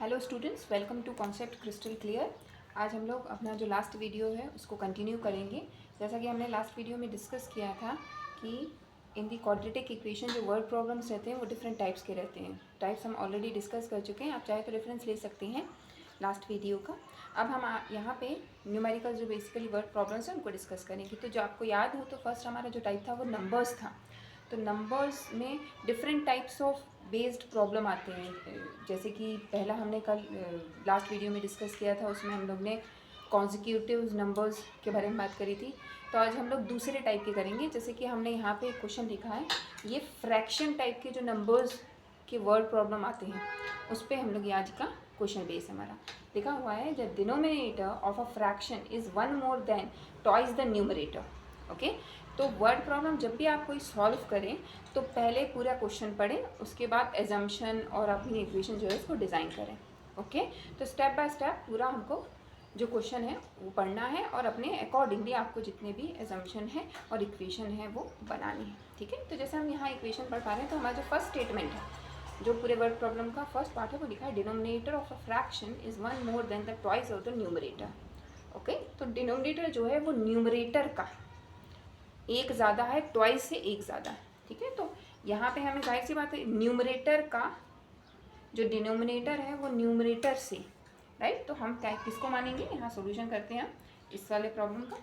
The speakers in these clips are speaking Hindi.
Hello students, welcome to concept crystal clear. आज हम लोग अपना जो लास्ट वीडियो है उसको कंटिन्यू करेंगे। जैसा कि हमने लास्ट वीडियो में डिस्कस किया था कि इन दी क्वाड्रेटिक इक्वेशन जो वर्ड प्रॉब्लम्स रहते हैं वो डिफरेंट टाइप्स के रहते हैं। टाइप्स हम ऑलरेडी डिस्कस कर चुके हैं, आप चाहे तो रेफरेंस ले सकते हैं लास्ट वीडियो का। अब हम यहाँ पे न्यूमेरिकल जो बेसिकली वर्ड प्रॉब्लम्स हैं उनको डिस्कस करेंगे। तो जो आपको याद हो तो फर्स्ट हमारा जो टाइप था वो नंबर्स था। तो नंबर्स में different types of based problem आते हैं। जैसे कि पहला हमने कल लास्ट वीडियो में डिस्कस किया था, उसमें हम लोग ने कॉन्जिक्यूटिव नंबर्स के बारे में बात करी थी। तो आज हम लोग दूसरे टाइप के करेंगे। जैसे कि हमने यहाँ पे एक क्वेश्चन लिखा है, ये फ्रैक्शन टाइप के जो नंबर्स के वर्ड प्रॉब्लम आते हैं उस पर हम लोग आज का क्वेश्चन बेस हमारा लिखा हुआ है। The denominator of a fraction is one more than twice the numerator. Okay, तो वर्ड प्रॉब्लम जब भी आप कोई सॉल्व करें तो पहले पूरा क्वेश्चन पढ़ें, उसके बाद एजम्पशन और अपनी इक्वेशन जो है उसको डिज़ाइन करें। ओके, तो स्टेप बाय स्टेप पूरा हमको जो क्वेश्चन है वो पढ़ना है और अपने अकॉर्डिंगली आपको जितने भी एजम्पशन है और इक्वेशन है वो बनानी है। ठीक है, तो जैसे हम यहाँ इक्वेशन पढ़ पा रहे हैं तो हमारा जो फर्स्ट स्टेटमेंट है, जो पूरे वर्ड प्रॉब्लम का फर्स्ट पार्ट है वो लिखा है denominator of a fraction is one more than the twice of the numerator. Okay, तो डिनोमिनेटर जो है वो न्यूमरेटर का एक ज़्यादा है, ट्वाइस से एक ज़्यादा है। ठीक है, तो यहाँ पे हमें जाहिर सी बात है न्यूमरेटर का जो डिनोमिनेटर है वो न्यूमरेटर से, राइट। तो हम क्या किसको मानेंगे, यहाँ सॉल्यूशन करते हैं इस वाले प्रॉब्लम का।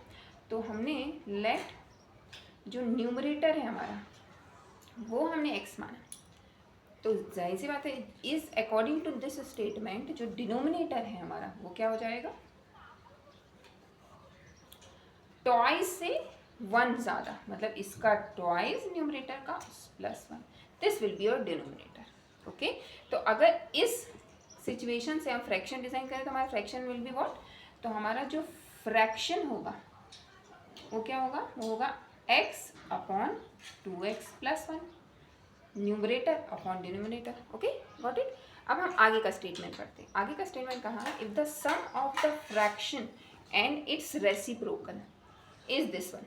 तो हमने लेट जो न्यूमरेटर है हमारा वो हमने x माना। तो जाहिर सी बात है is according to this statement जो डिनोमिनेटर है हमारा वो क्या हो जाएगा, ट्वाइस से वन ज़्यादा, मतलब इसका ट्वाइस न्यूमरेटर का plus one, this will be your denominator. Okay, तो अगर इस सिचुएशन से हम फ्रैक्शन डिज़ाइन करें तो हमारा फ्रैक्शन विल बी व्हाट, तो हमारा जो फ्रैक्शन होगा वो क्या होगा, वो होगा x upon 2x plus one, numerator upon denominator. Okay, got it. अब हम आगे का स्टेटमेंट पढ़ते हैं। आगे का स्टेटमेंट कहाँ है, if the sum of the fraction and its reciprocal is this one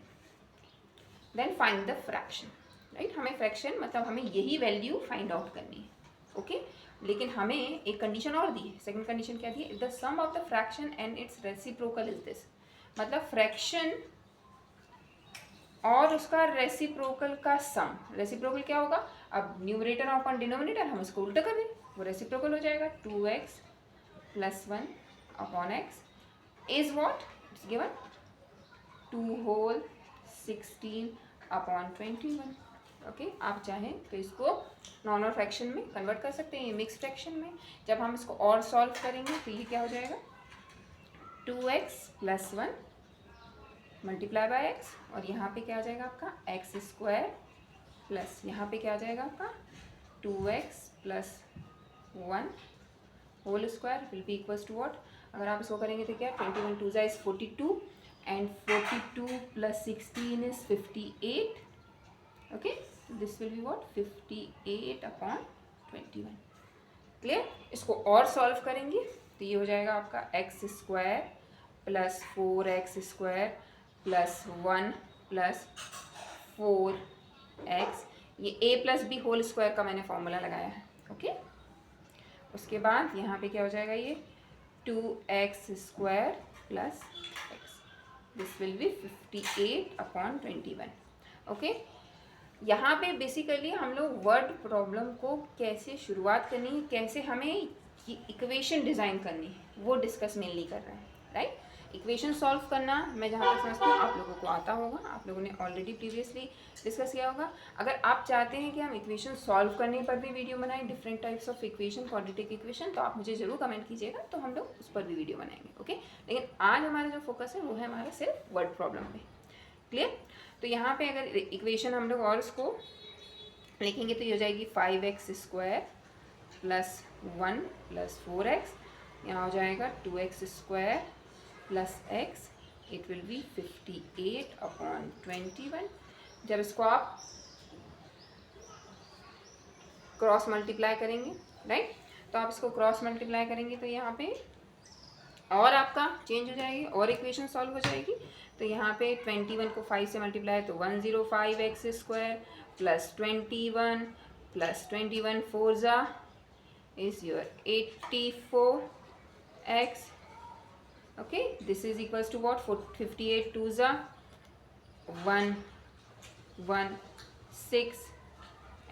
then find the fraction. Right, हमें फ्रैक्शन मतलब हमें यही वैल्यू फाइंड आउट करनी है। ओके, लेकिन हमें एक कंडीशन और दी है। सेकंड कंडीशन क्या दी है, if the sum of the fraction and its reciprocal is this, मतलब फ्रैक्शन और उसका रेसिप्रोकल का सम। रेसिप्रोकल क्या होगा, अब न्यूमरेटर अपॉन डिनोमिनेटर हम उसको उल्टा कर दें, वो रेसिप्रोकल हो जाएगा 2x plus one upon x is what, it's given 2 whole 16 upon 21। Okay, आप चाहें तो इसको नॉर्मल फ्रैक्शन में कन्वर्ट कर सकते हैं, ये मिक्स फ्रैक्शन में। जब हम इसको और सॉल्व करेंगे तो ये क्या हो जाएगा, 2x plus one multiply by x, और यहाँ पे क्या आ जाएगा आपका एक्स स्क्वायर प्लस यहाँ पे क्या आ जाएगा आपका 2x plus one whole square will be equals to what. अगर आप इसको करेंगे तो क्या, 21 2 इज 42 and 42 plus 16 is 58. Okay, so this will be what, 58 upon 21. Clear. इसको और सॉल्व करेंगे तो ये हो जाएगा आपका x square plus 4x square plus one plus 4x, ये a plus b whole square का मैंने फॉर्मूला लगाया है। ओके, उसके बाद यहाँ पे क्या हो जाएगा, ये 2x square plus this will B 58 upon 21। Okay, यहाँ पे बेसिकली हम लोग वर्ड प्रॉब्लम को कैसे शुरुआत करनी है, कैसे हमें इक्वेशन डिज़ाइन करनी है वो डिस्कस मेनली कर रहे हैं। राइट, इक्वेशन सॉल्व करना मैं जहाँ तक समझती हूँ आप लोगों को आता होगा, आप लोगों ने ऑलरेडी प्रीवियसली डिस्कस किया होगा। अगर आप चाहते हैं कि हम इक्वेशन सॉल्व करने पर भी वीडियो बनाएं, different types of equation, quadratic equation, तो आप मुझे ज़रूर कमेंट कीजिएगा, तो हम लोग उस पर भी वीडियो बनाएंगे। ओके, लेकिन आज हमारा जो फोकस है वो है हमारा सिर्फ वर्ड प्रॉब्लम पे। क्लियर। तो यहाँ पे अगर इक्वेशन हम लोग और उसको लिखेंगे तो ये हो जाएगी 5x square plus one plus 4x, यहाँ हो जाएगा 2x square plus x, it will be 58 upon 21। जब इसको आप क्रॉस मल्टीप्लाई करेंगे, राइट, तो आप इसको क्रॉस मल्टीप्लाई करेंगे तो यहाँ पे और आपका चेंज हो जाएगी और इक्वेशन सॉल्व हो जाएगी। तो यहाँ पे 21 को 5 से मल्टीप्लाई तो 105x स्क्वायर प्लस 21 प्लस 21 4 ज़ा is your 84x. Okay, this is equals to what? 58 2s are 116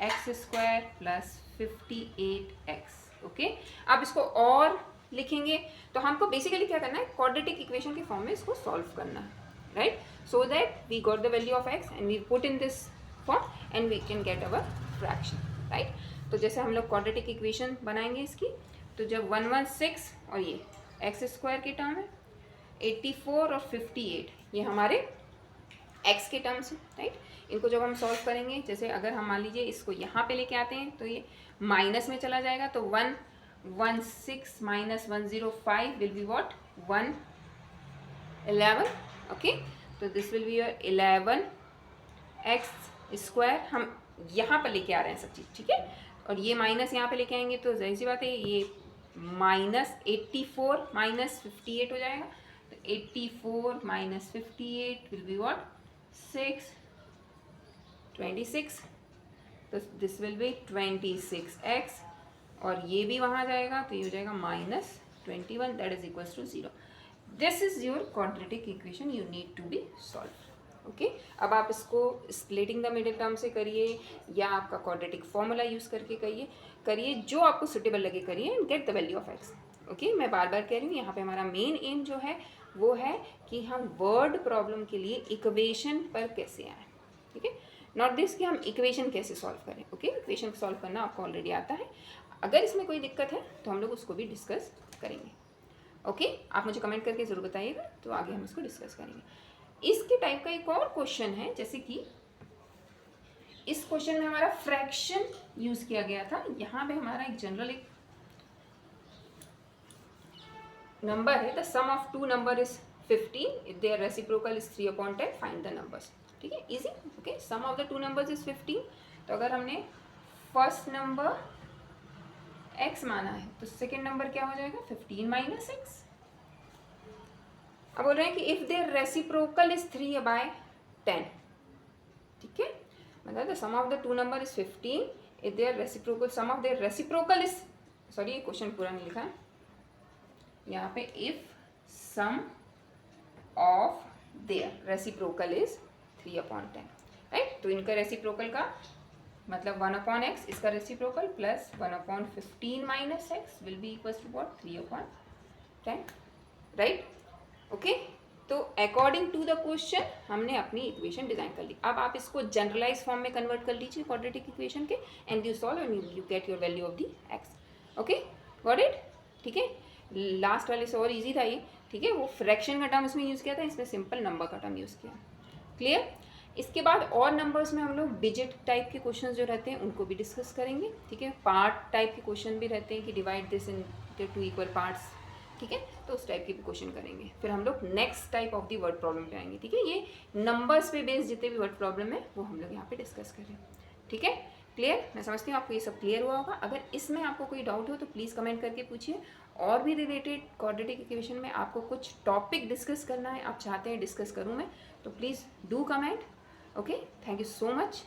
x square plus 58x. Okay, आप इसको और लिखेंगे तो हमको बेसिकली क्या करना है, क्वाड्रेटिक इक्वेशन के फॉर्म में इसको सॉल्व करना है, right? So that we got the value of x and we put in this form and we can get our fraction, right? तो जैसे हम लोग क्वाड्रेटिक इक्वेशन बनाएंगे इसकी, तो जब 116 और ये एक्स स्क्वायर के टर्म है, 84 और 58 ये हमारे x के टर्म्स हैं, राइट? इनको जब हम सॉल्व करेंगे, जैसे अगर हम मान लीजिए इसको यहाँ पे लेके आते हैं तो ये माइनस में चला जाएगा, तो 116 minus 105 will be what? 111. Okay, तो this will be your 11x square. हम यहाँ पर लेके आ रहे हैं सब चीज़, ठीक है? और ये माइनस यहाँ पे लेके आएंगे तो जाहिर सी बात है ये माइनस 84 माइनस 58 हो जाएगा. तो 84 माइनस 58 विल बी व्हाट? 26. तो दिस विल बी 26x और ये भी वहाँ जाएगा तो ये हो जाएगा minus 21. That is equals to 0. This is your quadratic equation you need to be solve. Okay, अब आप इसको स्प्लिटिंग द मिडिल टर्म से करिए या आपका क्वाड्रेटिक फॉर्मूला यूज़ करके करिए जो आपको सुटेबल लगे करिए and get the value of x. Okay, मैं बार बार कह रही हूँ, यहाँ पे हमारा मेन एम जो है वो है कि हम वर्ड प्रॉब्लम के लिए इक्वेशन पर कैसे आएँ, ठीक है? नॉट दिस कि हम इक्वेशन कैसे सॉल्व करें. ओके, इक्वेशन सॉल्व करना आपको ऑलरेडी आता है. अगर इसमें कोई दिक्कत है तो हम लोग उसको भी डिस्कस करेंगे. ओके, आप मुझे कमेंट करके ज़रूर बताइएगा, तो आगे हम इसको डिस्कस करेंगे. इसके टाइप का एक और क्वेश्चन है, जैसे कि इस क्वेश्चन में हमारा फ्रैक्शन यूज़ किया गया था. यहाँ पे हमारा एक जनरल एक नंबर है, the sum of two number is 15 if their reciprocal is 3/10. Find the numbers. ठीक है, easy. Okay, sum of the two numbers is 15. तो अगर हमने फर्स्ट नंबर x माना है तो सेकेंड नंबर क्या हो जाएगा? 15 माइनस x. अब बोल रहे हैं कि इफ देयर रेसिप्रोकल इज 3/10. ठीक है, मतलब the sum of the two number is 15 if their reciprocal, sum of their reciprocal is, sorry ये क्वेश्चन पूरा नहीं लिखा है यहाँ पे, if sum of their reciprocal is 3/10, right? तो इनका रेसिप्रोकल का मतलब 1/x, इसका reciprocal plus 1/15 minus x will be equal to what? 3/10, right? Okay, तो अकॉर्डिंग टू द क्वेश्चन हमने अपनी इक्वेशन डिजाइन कर ली. अब आप इसको जनरलाइज फॉर्म में कन्वर्ट कर लीजिए क्वाड्रेटिक इक्वेशन के, and you solve and you get your value of the x. Okay, got it? ठीक है, लास्ट वाले से और इजी था ये. ठीक है, वो फ्रैक्शन का टर्म इसमें यूज़ किया था, इसमें सिंपल नंबर का टर्म यूज़ किया. क्लियर? इसके बाद और नंबर्स में हम लोग डिजिट टाइप के क्वेश्चन जो रहते हैं उनको भी डिस्कस करेंगे. ठीक है, पार्ट टाइप के क्वेश्चन भी रहते हैं कि divide this in two equal parts. ठीक है, तो उस टाइप के भी क्वेश्चन करेंगे. फिर हम लोग next type of the word problem पे आएंगे. ठीक है, ये नंबर्स पे बेस्ड जितने भी वर्ड प्रॉब्लम है वो हम लोग यहाँ पे डिस्कस करें. ठीक है, क्लियर? मैं समझती हूँ आपको ये सब क्लियर हुआ होगा. अगर इसमें आपको कोई डाउट हो तो प्लीज़ कमेंट करके पूछिए. और भी रिलेटेड क्वाड्रेटिक इक्वेशन में आपको कुछ टॉपिक डिस्कस करना है, आप चाहते हैं डिस्कस करूँ मैं, तो please do comment. Okay, thank you so much.